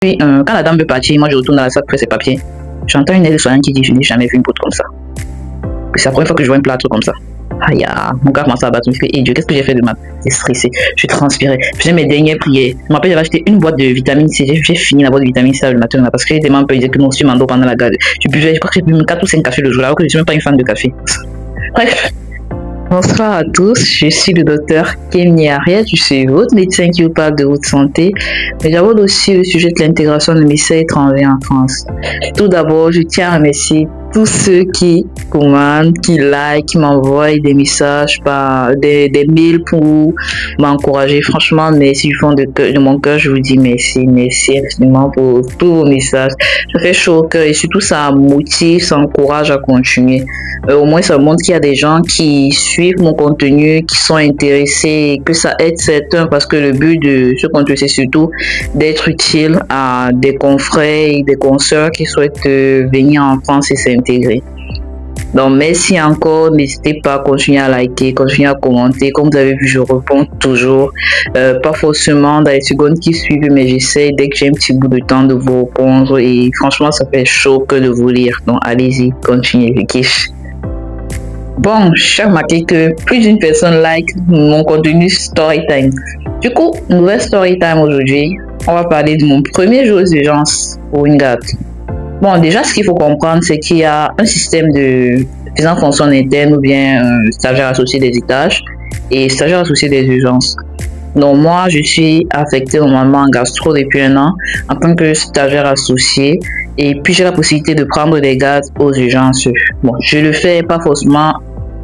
Puis, quand la dame veut partir, moi je retourne dans la salle pour faire ses papiers. J'entends une aide-soignante qui dit: je n'ai jamais vu une poudre comme ça. C'est la première fois que je vois un plâtre comme ça. Aïe, mon gars commence à battre. Je me suis dit: Dieu, qu'est-ce que j'ai fait de mal? J'ai stressé, je transpirais. Je faisais mes dernières prières. Je me rappelle, j'avais acheté une boîte de vitamine C. J'ai fini la boîte de vitamine C le matin parce que j'étais tellement un peu disait que non, si je m'endors pendant la garde. Je buvais, je crois que j'ai bu 4 ou 5 cafés le jour, alors que je ne suis même pas une fan de café. Bref. Bonsoir à tous, je suis le docteur Kemi Ariel, je suis votre médecin qui vous parle de votre santé, mais j'aborde aussi le sujet de l'intégration de médecins étrangers en France. Tout d'abord, je tiens à remercier tous ceux qui commandent, qui like, qui m'envoient des messages, des mails pour m'encourager. Franchement, merci du fond de mon cœur, je vous dis merci infiniment pour tous vos messages. Ça fait chaud au cœur et surtout ça motive, ça encourage à continuer. Au moins, ça montre qu'il y a des gens qui suivent mon contenu, qui sont intéressés, que ça aide certains parce que le but de ce contenu, c'est surtout d'être utile à des confrères et des consoeurs qui souhaitent venir en France et s'intégrer. Donc, merci encore. N'hésitez pas à continuer à liker, continuer à commenter. Comme vous avez vu, je réponds toujours. Pas forcément dans les secondes qui suivent, mais j'essaie dès que j'ai un petit bout de temps de vous répondre. Et franchement, ça fait chaud que de vous lire. Donc, allez-y, continuez, je kiffe. Bon, j'ai remarqué que plus d'une personne like mon contenu Storytime. Du coup, nouvelle Storytime aujourd'hui. On va parler de mon premier jour d'urgence pour une garde. Bon, déjà, ce qu'il faut comprendre, c'est qu'il y a un système de prise en fonction interne ou bien stagiaire associé des étages et stagiaire associé des urgences. Donc, moi, je suis affectée normalement en gastro depuis 1 an en tant que stagiaire associé. Et puis, j'ai la possibilité de prendre des gardes aux urgences. Bon, je le fais pas forcément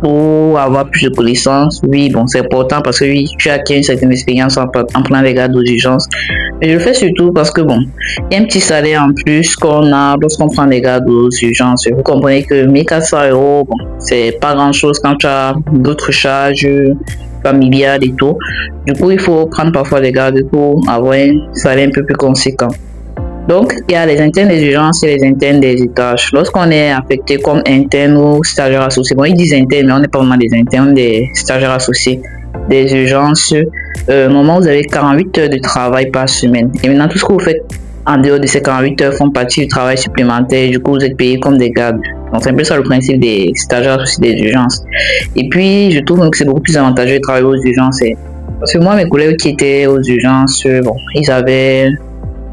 pour avoir plus de connaissances. Oui, bon, c'est important parce que oui, tu acquiers une certaine expérience en prenant des gardes aux urgences. Mais je le fais surtout parce que bon, il y a un petit salaire en plus qu'on a lorsqu'on prend des gardes aux urgences. Vous comprenez que 1400 €, bon, c'est pas grand chose quand tu as d'autres charges familiales et tout. Du coup, il faut prendre parfois des gardes pour avoir un salaire un peu plus conséquent. Donc, il y a les internes des urgences et les internes des étages. Lorsqu'on est affecté comme interne ou stagiaire associé, bon, ils disent interne, mais on n'est pas vraiment des internes, des stagiaires associés des urgences. Normalement, vous avez 48 heures de travail par semaine. Et maintenant, tout ce que vous faites en dehors de ces 48 heures font partie du travail supplémentaire. Du coup, vous êtes payé comme des gardes. Donc, c'est un peu ça le principe des stagiaires associés des urgences. Et puis, je trouve que c'est beaucoup plus avantageux de travailler aux urgences. Parce que moi, mes collègues qui étaient aux urgences, bon, ils avaient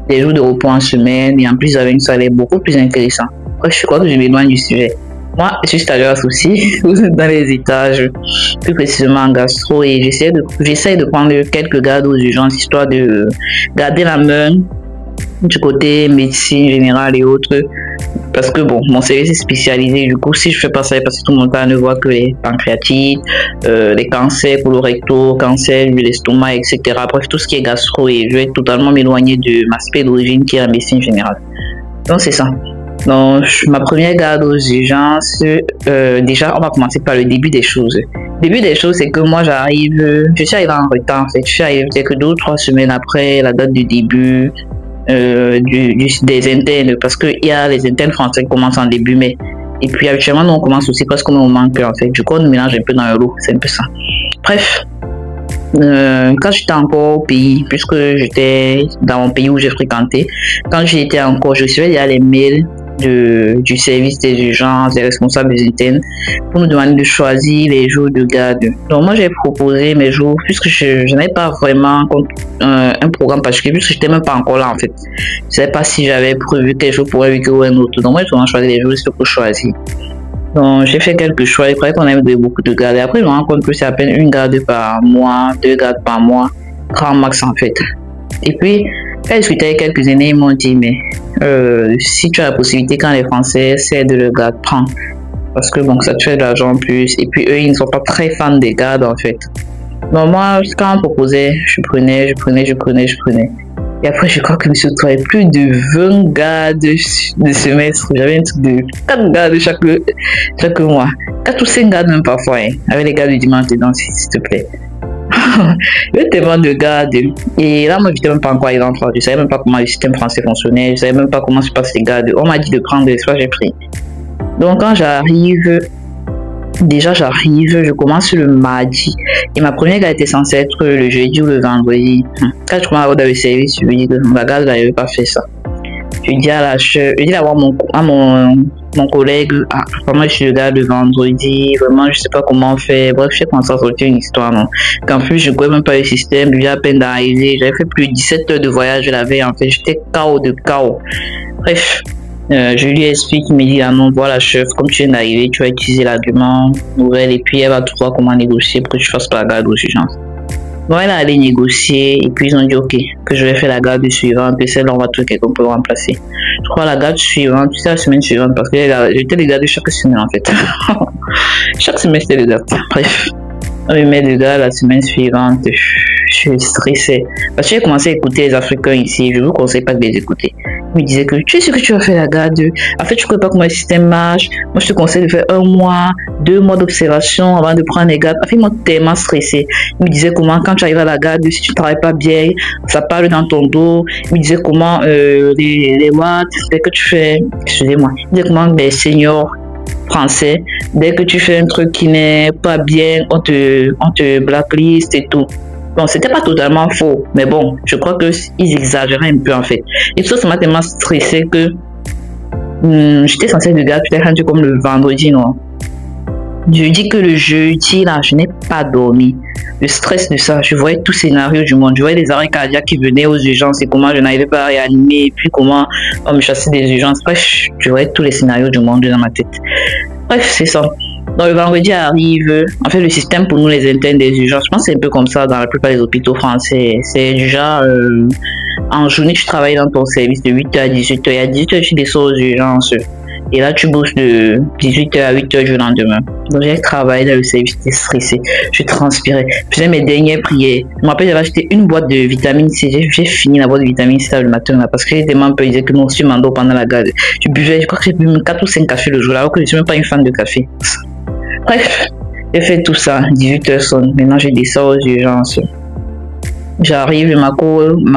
des jours de repos en semaine et en plus, ils avaient une salaire beaucoup plus intéressant. Je crois que je m'éloigne du sujet. Moi, je suis stagiaire associé dans les étages, plus précisément en gastro, et j'essaie de prendre quelques gardes aux urgences, histoire de garder la main du côté médecine générale et autres. Parce que bon, mon service est spécialisé, du coup, si je fais pas ça, parce que tout le monde ne voit que les pancréatites, les cancers colorectaux, cancers de l'estomac, etc. Bref, tout ce qui est gastro, et je vais totalement m'éloigner de ma spé d'origine qui est la médecine générale. Donc, c'est ça. Donc, ma première garde aux urgences, déjà, on va commencer par le début des choses. Le début des choses, c'est que moi, je suis arrivée en retard, en fait. Je suis arrivée peut-être 2 ou 3 semaines après la date du début des internes, parce qu'il y a les internes français qui commencent en début mai. Et puis, habituellement, nous, on commence aussi presque au même moment que, en fait. Du coup, on nous mélange un peu dans le lot. C'est un peu ça. Bref. Quand j'étais encore au pays, puisque j'étais dans mon pays où j'ai fréquenté, quand j'étais encore, je recevais déjà les mails du service des urgences, des responsables des internes, pour nous demander de choisir les jours de garde. Donc moi j'ai proposé mes jours, puisque je n'avais pas vraiment un programme particulier, puisque je n'étais même pas encore là en fait. Je ne savais pas si j'avais prévu quelque chose pour un week-end ou un autre. Donc moi j'ai souvent choisi les jours pour choisir. Donc, j'ai fait quelques choix. Il paraît qu'on avait beaucoup de gardes. Et après, je me rends compte que c'est à peine 1 garde par mois, 2 gardes par mois, grand max en fait. Et puis, j'ai discuté avec quelques aînés, ils m'ont dit, mais si tu as la possibilité, quand les Français cèdent le garde, prends. Parce que bon, ça te fait de l'argent en plus. Et puis, eux, ils ne sont pas très fans des gardes en fait. Donc, moi, quand on proposait, je prenais. Et après, je crois que je me suis trouvé plus de 20 gardes de semestre. J'avais un truc de 4 gardes chaque mois. 4 ou 5 gardes même parfois, hein, avec les gardes du dimanche dedans, s'il te plaît. Il y avait tellement de gardes. Et là, moi, je n'étais même pas encore arrivé en France. Je ne savais même pas comment le système français fonctionnait. Je ne savais même pas comment se passent les gardes. On m'a dit de prendre des soins, j'ai pris. Donc, quand j'arrive, Déjà, j'arrive, je commence le mardi. Et ma première garde était censée être le jeudi ou le vendredi. Quand je commence à avoir le service, je me dis que la garde n'avait pas fait ça. Je dis à la chef, je dis à mon collègue, vraiment je suis le gars le vendredi, vraiment je sais pas comment faire. Bref, je sais comment ça sortir une histoire, non. Qu'en plus, je ne connais même pas le système, je viens à peine d'arriver. J'avais fait plus de 17 heures de voyage la veille, en fait, j'étais KO de KO. Bref. Je lui explique, il me dit, ah non, voilà chef, comme tu viens d'arriver, tu vas utiliser l'argument nouvelle et puis elle va te voir comment négocier pour que tu fasses pas la garde aux urgences. Bon, elle est allée négocier et puis ils ont dit ok, que je vais faire la garde suivante et celle-là on va trouver quelqu'un pour remplacer. Je crois la garde suivante, c'est la semaine suivante parce que j'étais les gardes chaque semaine en fait. Chaque semaine c'était les gardes. Bref, on me met les gars la semaine suivante. Je suis stressée parce que j'ai commencé à écouter les Africains ici. Je ne vous conseille pas de les écouter. Ils me disaient que tu sais que tu vas faire la garde. En fait, tu ne connais pas comment le système marche. Moi, je te conseille de faire 1 mois, 2 mois d'observation avant de prendre les gardes. En fait, ils m'ont tellement stressé. Ils me disaient comment, quand tu arrives à la garde, si tu ne travailles pas bien, ça parle dans ton dos. Ils me disaient comment les watts, dès que tu fais, excusez-moi, ils me disaient comment les seniors français, dès que tu fais un truc qui n'est pas bien, on te blacklist et tout. Bon, c'était pas totalement faux, mais bon, je crois qu'ils exagéraient un peu en fait. Et tout ça m'a tellement stressé que j'étais censée de garder peut-être rendu comme le vendredi, non. Je dis que le jeudi, là, je n'ai pas dormi. Le stress de ça, je voyais tout scénario du monde. Je voyais les arrêts cardiaques qui venaient aux urgences et comment je n'arrivais pas à réanimer, et puis comment on me chassait des urgences. Bref, je voyais tous les scénarios du monde dans ma tête. Bref, c'est ça. Donc le vendredi arrive, en fait le système pour nous les internes des urgences, je pense que c'est un peu comme ça dans la plupart des hôpitaux français. C'est du genre, en journée tu travailles dans ton service de 8h à 18h, et à 18h tu descends aux urgences. Et là tu bosses de 18h à 8h du lendemain. Donc j'ai travaillé dans le service, j'étais stressé, je transpirais, je faisais mes dernières prières. Je me rappelle j'avais acheté une boîte de vitamine C, j'ai fini la boîte de vitamine C le matin là, parce que j'étais tellement peu, ils disaient que non, si je m'endors pendant la garde. Je buvais, je crois que j'ai bu 4 ou 5 cafés le jour là, alors que je suis même pas une fan de café. Bref, j'ai fait tout ça, 18h sonne, maintenant je descends aux urgences. J'arrive, ma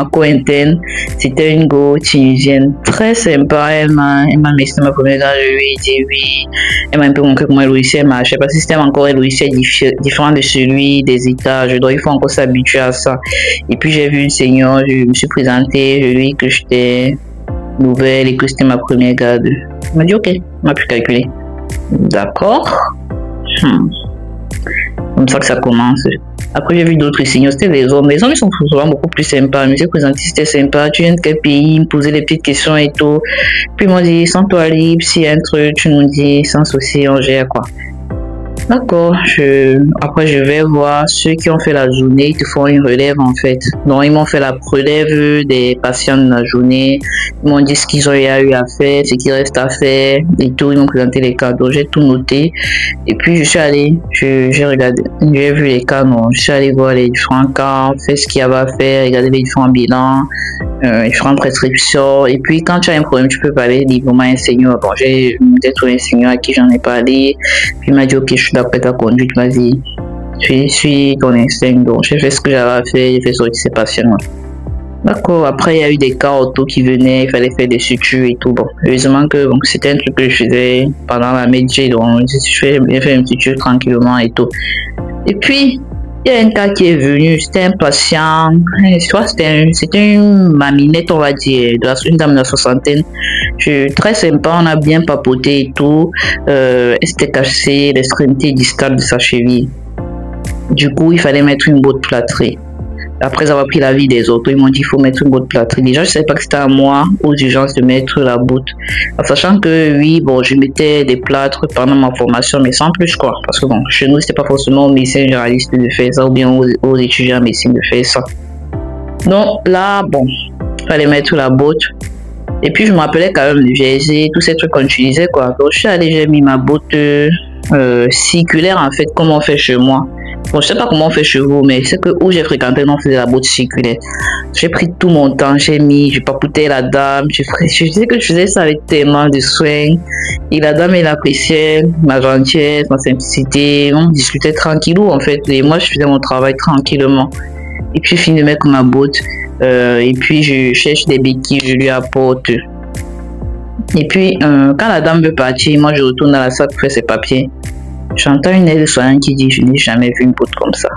co-interne, c'était une go tunisienne, très sympa, elle m'a laissé ma première garde, je lui ai dit oui, elle m'a un peu montré comment elle marchait, parce que le système encore elle est différent de celui des étages, donc il faut encore s'habituer à ça. Et puis j'ai vu une senior, je me suis présentée, je lui ai dit que j'étais nouvelle et que c'était ma première garde. Elle m'a dit ok, on m'a pu calculer. D'accord. Comme ça que ça commence. Après, j'ai vu d'autres signaux, c'était les hommes. Les hommes, ils sont souvent beaucoup plus sympas. Mais c'est présenté, c'était sympa. Tu viens de quel pays? Ils me posaient des petites questions et tout. Puis ils m'ont dit, sens-toi libre. S'il y a un truc, tu nous dis, sans souci, on gère quoi. D'accord, après je vais voir ceux qui ont fait la journée, ils te font une relève en fait. Donc ils m'ont fait la relève des patients de la journée, ils m'ont dit ce qu'ils ont eu à faire, ce qui reste à faire et tout, ils m'ont présenté les cas, donc j'ai tout noté. Et puis je suis allé, j'ai regardé, j'ai vu les cas, non, je suis allé voir les différents cas, faire ce qu'il y avait à faire, regarder les différents bilans, les différentes prescriptions. Et puis quand tu as un problème, tu peux parler librement à un senior. Bon, j'ai trouvé un senior à qui j'en ai parlé, puis il m'a dit ok, je suis d'après ta conduite, vas-y, suis ton instinct. Donc j'ai fait ce que j'avais à faire, j'ai fait sortir ces patients. D'accord, après il y a eu des cas auto qui venaient, il fallait faire des sutures et tout. Bon, heureusement que bon, c'était un truc que je faisais pendant la médecine, donc je fais bien faire une suture tranquillement et tout. Et puis il y a un cas qui est venu, c'était un patient, je crois que c'était une maminette, on va dire, une dame de la soixantaine. Très sympa, on a bien papoté et tout. Elle s'était cassée l'extrémité distale de sa cheville. Du coup, il fallait mettre une botte plâtrée. Après avoir pris l'avis des autres, ils m'ont dit qu'il faut mettre une botte plâtrée. Déjà, je ne savais pas que c'était à moi, aux urgences, de mettre la botte. En sachant que, oui, bon, je mettais des plâtres pendant ma formation, mais sans plus, quoi. Parce que, bon, chez nous, c'était pas forcément aux médecins généralistes de faire ça, ou bien aux étudiants en médecine de faire ça. Donc, là, bon, il fallait mettre la botte. Et puis, je me rappelais quand même le GSG, tous ces trucs qu'on utilisait, quoi. Donc, je suis allée, j'ai mis ma botte circulaire, en fait, comme on fait chez moi. Bon, je sais pas comment on fait chez vous, mais c'est que où j'ai fréquenté, on faisait la botte circulaire. J'ai pris tout mon temps, j'ai papoté la dame, je disais que je faisais ça avec tellement de soin. Et la dame, elle appréciait ma gentillesse, ma simplicité. On discutait tranquillou, en fait. Et moi, je faisais mon travail tranquillement. Et puis, je finis de mettre ma botte. Et puis, je cherche des béquilles, je lui apporte. Et puis, quand la dame veut partir, moi, je retourne dans la salle pour faire ses papiers. J'entends une aide-soignante qui dit, je n'ai jamais vu une poudre comme ça.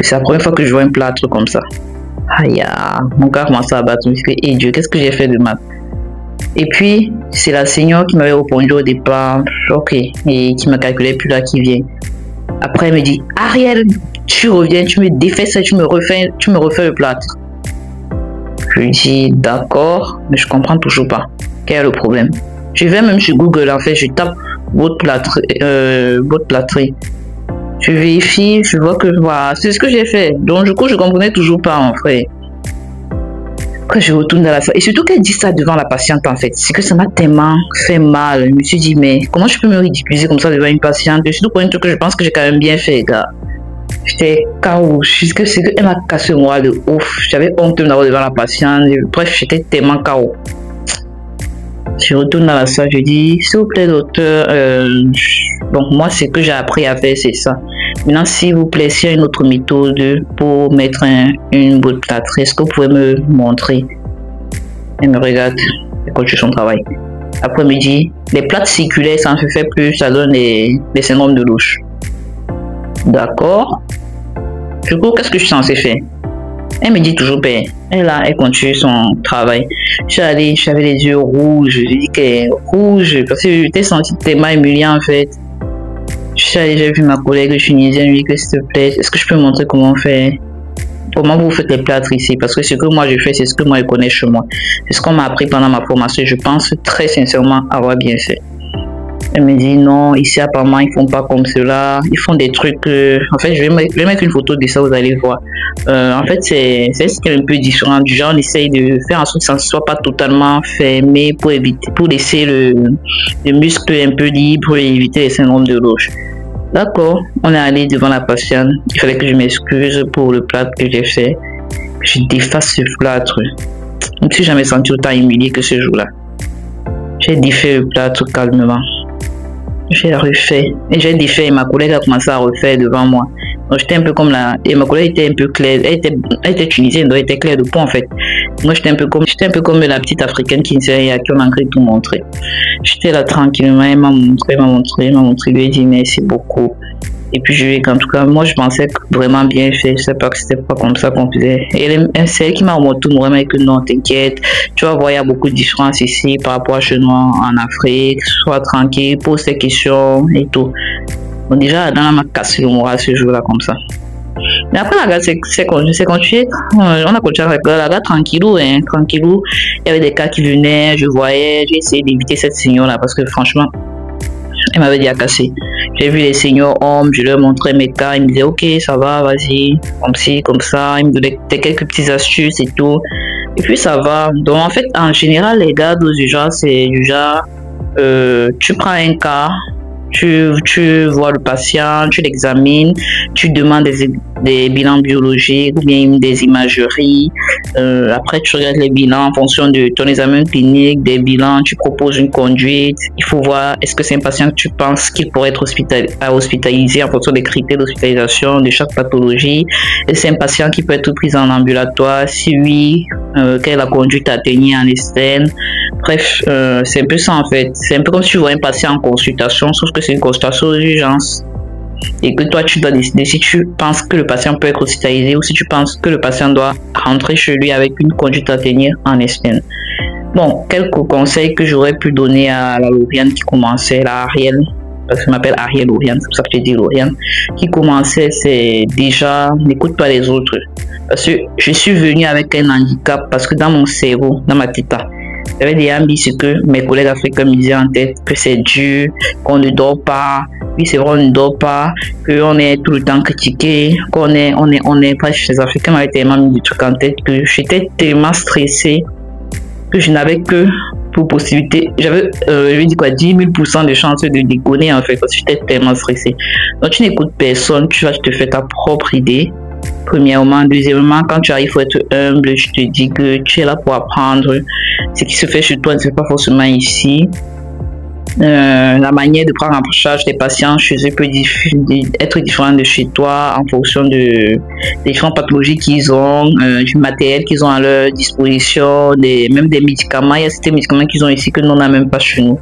C'est la première fois que je vois un plâtre comme ça. Aïe, mon cœur commence à battre. Je me suis dit, hey Dieu, qu'est-ce que j'ai fait de mal? Et puis, c'est la senior qui m'avait répondu au départ, ok, et qui m'a calculé, puis là, qui vient. Après, elle me dit, Ariel, tu reviens, tu me défais ça, tu me refais le plâtre. Je lui dis, d'accord, mais je comprends toujours pas. Quel est le problème? Je vais même sur Google, en fait, je tape votre plâtrerie. Je vérifie, je vois que voilà, c'est ce que j'ai fait. Donc, du coup, je comprenais toujours pas, en fait. Quand je retourne dans la salle, et surtout qu'elle dit ça devant la patiente, en fait, c'est que ça m'a tellement fait mal. Je me suis dit, mais comment je peux me ridiculiser comme ça devant une patiente? Et surtout pour un truc que je pense que j'ai quand même bien fait, gars. J'étais KO, c'est qu'elle m'a cassé moi de ouf. J'avais honte d'avoir devant la patiente. Bref, j'étais tellement KO. Je retourne dans la salle, je dis, s'il vous plaît, docteur, donc moi, ce que j'ai appris à faire, c'est ça. Maintenant, s'il vous plaît, s'il y a une autre méthode pour mettre une boule plâtrée, est-ce que vous pouvez me montrer? Elle me regarde, elle continue son travail. Après, elle me dit, les plâtres circulaires, ça ne se fait plus, ça donne les syndromes de louche. D'accord. Du coup, qu'est-ce que je suis censé faire? Elle me dit toujours, ben, elle continue son travail. Je suis allée, j'avais les yeux rouges, je dis qu'elle est rouge, parce que j'étais senti tellement humiliée en fait. Je suis allée, j'ai vu ma collègue tunisienne, lui, que s'il te plaît, est-ce que je peux montrer comment on fait? Comment vous faites les plâtres ici? Parce que ce que moi je fais, c'est ce que moi je connais chez moi. C'est ce qu'on m'a appris pendant ma formation. Je pense très sincèrement avoir bien fait. Elle me dit non, ici apparemment ils font pas comme cela, ils font des trucs. En fait, je vais mettre une photo de ça, vous allez voir. En fait, c'est ce qui est un peu différent. Du genre, on essaye de faire en sorte que ça ne soit pas totalement fermé pour laisser le muscle un peu libre et éviter les syndromes de louche. D'accord, on est allé devant la patiente. Il fallait que je m'excuse pour le plâtre que j'ai fait. Je défasse ce plâtre. Je ne me suis jamais senti autant humilié que ce jour-là. J'ai défait le plâtre calmement. J'ai refait. Et j'ai défait et ma collègue a commencé à refaire devant moi. Donc j'étais un peu comme la... Et ma collègue était un peu claire. Elle était tunisienne, donc elle était claire de peau en fait. Moi j'étais un peu comme la petite africaine qui m'a manqué tout montrer. J'étais là tranquillement, elle m'a montré. Je lui ai dit merci beaucoup. Et puis je lui ai dit en tout cas, moi je pensais que vraiment bien fait. Je sais pas que c'était pas comme ça qu'on faisait. Et c'est elle qui m'a remonté vraiment que non, t'inquiète. Tu vas voir, il y a beaucoup de différences ici par rapport à chez nous en Afrique. Sois tranquille, pose tes questions et tout. Bon, déjà, elle m'a cassé le moral ce jour-là comme ça. Mais après, la gare, c'est continué. On a continué avec la gare tranquillou, hein, tranquillou. Il y avait des cas qui venaient, je voyais, j'ai essayé d'éviter cette senior-là parce que franchement, elle m'avait dit à casser. J'ai vu les seniors hommes, je leur montrais mes cas, ils me disaient ok, ça va, vas-y, comme ci, comme ça. Ils me donnaient quelques petites astuces et tout. Et puis ça va. Donc en fait, en général, les gars du genre, c'est du genre, tu prends un cas. Tu vois le patient, tu l'examines, tu demandes des bilans biologiques ou bien des imageries. Après, tu regardes les bilans en fonction de ton examen clinique, des bilans, tu proposes une conduite. Il faut voir, est-ce que c'est un patient que tu penses qu'il pourrait être hospitalisé en fonction des critères d'hospitalisation de chaque pathologie. Est-ce que c'est un patient qui peut être pris en ambulatoire? Si oui, quelle est la conduite à tenir en externe? Bref, c'est un peu ça en fait. C'est un peu comme si tu vois un patient en consultation, sauf que c'est une consultation d'urgence. Et que toi, tu dois décider si tu penses que le patient peut être hospitalisé ou si tu penses que le patient doit rentrer chez lui avec une conduite à tenir en externe. Bon, quelques conseils que j'aurais pu donner à la Lauriane qui commençait, la Ariel, parce que je m'appelle Ariel Lauriane, c'est pour ça que je dis Lauriane, qui commençait, c'est déjà, n'écoute pas les autres. Parce que je suis venue avec un handicap, parce que dans mon cerveau, dans ma tête, j'avais déjà mis ce que mes collègues africains me disaient en tête, que c'est dur, qu'on ne dort pas. Oui, c'est vrai, on ne dort pas, qu'on est tout le temps critiqué, qu'on est, bref, les Africains m'avaient tellement mis du truc en tête que j'étais tellement stressée que je n'avais que pour possibilité, j'avais, je vais dire quoi, 10 000% de chances de déconner en fait, parce que j'étais tellement stressée. Donc tu n'écoutes personne, tu te fais ta propre idée. Premièrement, deuxièmement, quand tu arrives, il faut être humble. Je te dis que tu es là pour apprendre. Ce qui se fait chez toi ne se fait pas forcément ici. La manière de prendre en charge des patients chez eux peut être différente de chez toi en fonction des différentes pathologies qu'ils ont, du matériel qu'ils ont à leur disposition, même des médicaments. Il y a certains médicaments qu'ils ont ici que nous n'avons même pas chez nous.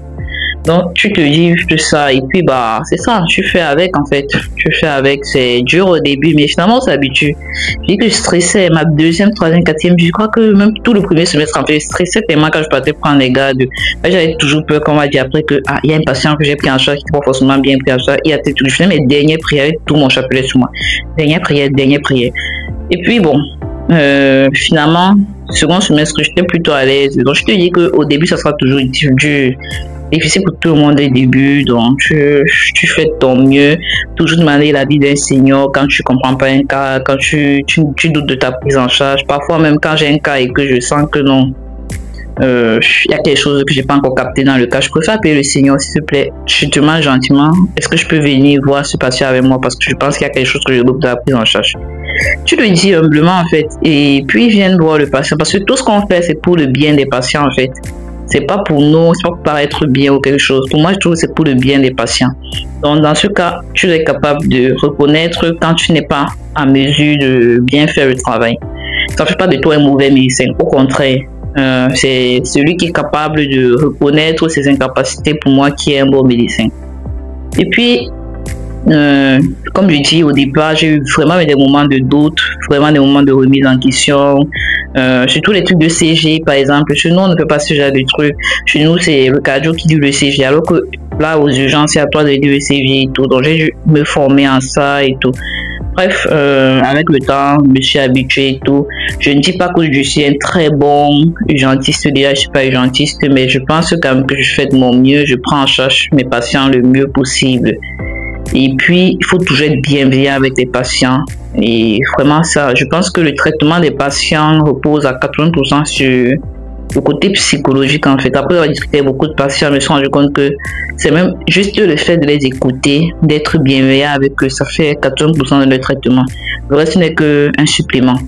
Donc, tu te dis juste ça, et puis bah, c'est ça, tu fais avec en fait. Tu fais avec, c'est dur au début, mais finalement, on s'habitue. Je dis que je stressais, ma deuxième, troisième, quatrième, je crois que même tout le premier semestre, en fait, je stressais tellement quand je partais prendre les gars. J'avais toujours peur qu'on m'a dit après que, ah, il y a un patient que j'ai pris en charge, qui n'est pas forcément bien pris en charge. Il y a tout, je faisais mes dernières prières, tout mon chapelet sur moi. Dernière prière, dernière prière. Et puis bon, finalement, second semestre, j'étais plutôt à l'aise. Donc, je te dis qu'au début, ça sera toujours difficile pour tout le monde au début. Donc, tu fais de ton mieux. Toujours demander l'avis d'un senior quand tu comprends pas un cas, quand tu doutes de ta prise en charge. Parfois, même quand j'ai un cas et que je sens que non, il y a quelque chose que j'ai pas encore capté dans le cas, je préfère appeler le senior, s'il te plaît. Je te demande gentiment, est-ce que je peux venir voir ce patient avec moi parce que je pense qu'il y a quelque chose que je doute de la prise en charge. Tu le dis humblement en fait, et puis ils viennent voir le patient parce que tout ce qu'on fait c'est pour le bien des patients en fait. C'est pas pour nous, c'est pas pour paraître bien ou quelque chose. Pour moi, je trouve que c'est pour le bien des patients. Donc dans ce cas, tu es capable de reconnaître quand tu n'es pas en mesure de bien faire le travail. Ça ne fait pas de toi un mauvais médecin, au contraire. C'est celui qui est capable de reconnaître ses incapacités pour moi qui est un bon médecin. Et puis, comme je dis au départ, j'ai eu vraiment des moments de doute, vraiment des moments de remise en question. Surtout les trucs de CG par exemple. Chez nous, on ne fait pas ce genre de trucs. Chez nous, c'est le cardio qui dit le CG. Alors que là, aux urgences, c'est à toi de dire le CG et tout. Donc, j'ai dû me former en ça et tout. Bref, avec le temps, je me suis habitué et tout. Je ne dis pas que je suis un très bon urgentiste. Déjà, je ne suis pas urgentiste, mais je pense quand même que je fais de mon mieux. Je prends en charge mes patients le mieux possible. Et puis, il faut toujours être bienveillant avec les patients. Et vraiment ça, je pense que le traitement des patients repose à 80% sur le côté psychologique en fait. Après avoir discuté avec beaucoup de patients, je me suis rendu compte que c'est même juste le fait de les écouter, d'être bienveillant avec eux, ça fait 80% de leur traitement. Le reste n'est qu'un supplément.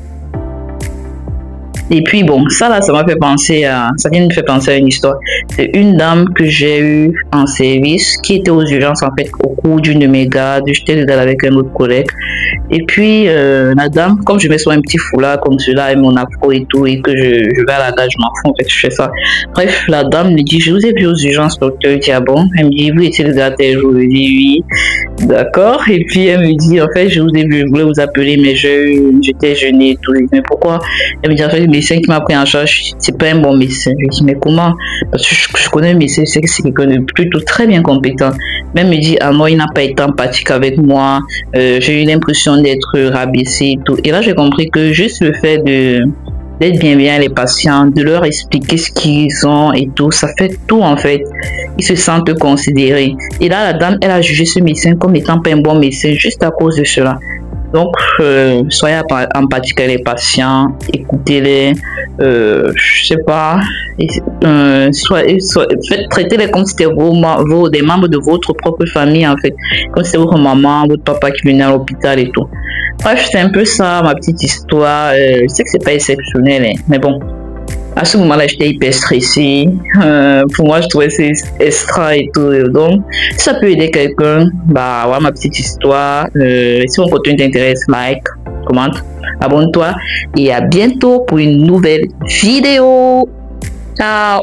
Et puis bon, ça là, ça m'a fait penser ça vient de me faire penser à une histoire. C'est une dame que j'ai eue en service qui était aux urgences en fait au cours d'une de mes gardes. J'étais dedans avec un autre collègue. Et puis la dame, comme je mets sur un petit foulard comme cela et mon afro et tout, et que je vais à la gare, je m'en fous en fait, je fais ça. Bref, la dame me dit, je vous ai vu aux urgences, docteur. Je dis, ah bon? Elle me dit, vous étiez le gars tel jour? Je dis, oui. D'accord. Et puis elle me dit, en fait, je vous ai vu, je voulais vous appeler, mais j'étais jeûnée et tout. Je dis, mais pourquoi? Elle me dit, en fait, le médecin qui m'a pris en charge, c'est pas un bon médecin. Je dis, mais comment? Parce que je connais le médecin, c'est quelqu'un de plutôt très bien compétent. Même me dit, ah non, il n'a pas été empathique avec moi. J'ai eu l'impression d'être rabaissée et tout. Et là, j'ai compris que juste le fait d'être bienveillant les patients, de leur expliquer ce qu'ils ont et tout, ça fait tout en fait. Ils se sentent considérés. Et là, la dame, elle a jugé ce médecin comme étant pas un bon médecin juste à cause de cela. Donc, soyez empathique avec les patients, écoutez-les, je sais pas, traitez-les comme si c'était des membres de votre propre famille en fait, comme si c'était votre maman, votre papa qui venait à l'hôpital et tout. Bref, c'est un peu ça ma petite histoire. Je sais que c'est pas exceptionnel, hein, mais bon. À ce moment-là, j'étais hyper stressée. Pour moi, je trouvais c'est extra et tout. Donc, si ça peut aider quelqu'un, bah, voilà ma petite histoire. Si mon contenu t'intéresse, like, commente, abonne-toi. Et à bientôt pour une nouvelle vidéo. Ciao!